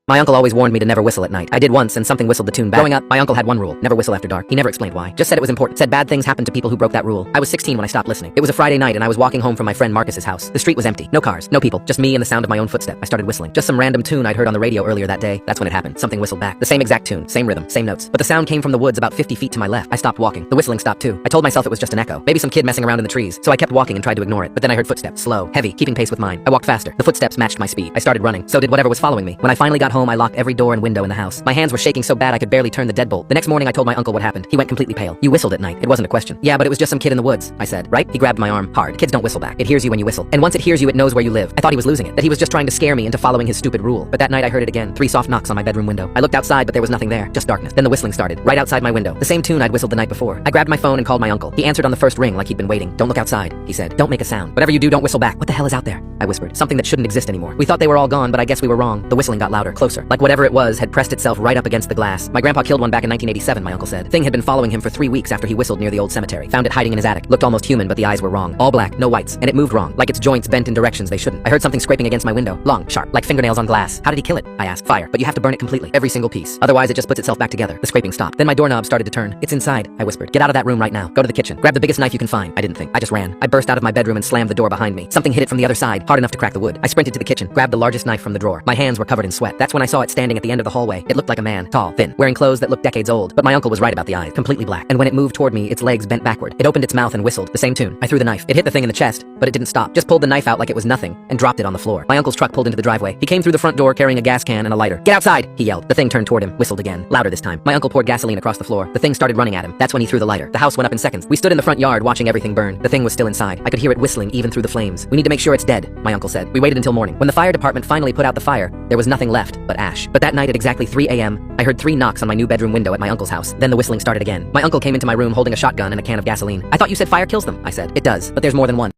My uncle always warned me to never whistle at night. I did once, and something whistled the tune back. Growing up, my uncle had one rule: never whistle after dark. He never explained why. Just said it was important. Said bad things happened to people who broke that rule. I was 16 when I stopped listening. It was a Friday night, and I was walking home from my friend Marcus's house. The street was empty. No cars. No people. Just me and the sound of my own footstep. I started whistling. Just some random tune I'd heard on the radio earlier that day. That's when it happened. Something whistled back. The same exact tune. Same rhythm. Same notes. But the sound came from the woods about 50 feet to my left. I stopped walking. The whistling stopped too. I told myself it was just an echo. Maybe some kid messing around in the trees. So I kept walking and tried to ignore it. But then I heard footsteps. Slow. Heavy. Keeping pace with mine. I walked faster. The footsteps matched my speed. I started running. So did whatever was following me. When I finally got home, I locked every door and window in the house. My hands were shaking so bad I could barely turn the deadbolt. The next morning I told my uncle what happened. He went completely pale. You whistled at night. It wasn't a question. Yeah, but it was just some kid in the woods, I said. Right? He grabbed my arm hard. Kids don't whistle back. It hears you when you whistle. And once it hears you, it knows where you live. I thought he was losing it. That he was just trying to scare me into following his stupid rule. But that night I heard it again. 3 soft knocks on my bedroom window. I looked outside, but there was nothing there. Just darkness. Then the whistling started. Right outside my window. The same tune I'd whistled the night before. I grabbed my phone and called my uncle. He answered on the first ring like he'd been waiting. Don't look outside, he said. Don't make a sound. Whatever you do, don't whistle back. What the hell is out there? I whispered. Something that shouldn't exist anymore. We thought they were all gone, but I guess we were wrong. The whistling got louder, closer. Like whatever it was had pressed itself right up against the glass. My grandpa killed one back in 1987, my uncle said. Thing had been following him for 3 weeks after he whistled near the old cemetery. Found it hiding in his attic. Looked almost human, but the eyes were wrong. All black, no whites. And it moved wrong. Like its joints bent in directions they shouldn't. I heard something scraping against my window. Long, sharp, like fingernails on glass. How did he kill it? I asked. Fire. But you have to burn it completely. Every single piece. Otherwise it just puts itself back together. The scraping stopped. Then my doorknob started to turn. It's inside, I whispered. Get out of that room right now. Go to the kitchen. Grab the biggest knife you can find. I didn't think. I just ran. I burst out of my bedroom and slammed the door behind me. Something hit it from the other side, hard enough to crack the wood. I sprinted to the kitchen, grabbed the largest knife from the drawer. My hands were covered in sweat. That's when I saw it standing at the end of the hallway. It looked like a man. Tall, thin, wearing clothes that looked decades old. But my uncle was right about the eyes. Completely black. And when it moved toward me, its legs bent backward. It opened its mouth and whistled. The same tune. I threw the knife. It hit the thing in the chest, but it didn't stop. Just pulled the knife out like it was nothing and dropped it on the floor. My uncle's truck pulled into the driveway. He came through the front door carrying a gas can and a lighter. Get outside, he yelled. The thing turned toward him, whistled again, louder this time. My uncle poured gasoline across the floor. The thing started running at him. That's when he threw the lighter. The house went up in seconds. We stood in the front yard watching everything burn. The thing was still inside. I could hear it whistling even through the flames. We need to make sure it's dead, my uncle said. We waited until morning. When the fire department finally put out the fire, there was nothing left but ash. But that night at exactly 3 a.m., I heard 3 knocks on my new bedroom window at my uncle's house. Then the whistling started again. My uncle came into my room holding a shotgun and a can of gasoline. I thought you said fire kills them, I said. It does, but there's more than one.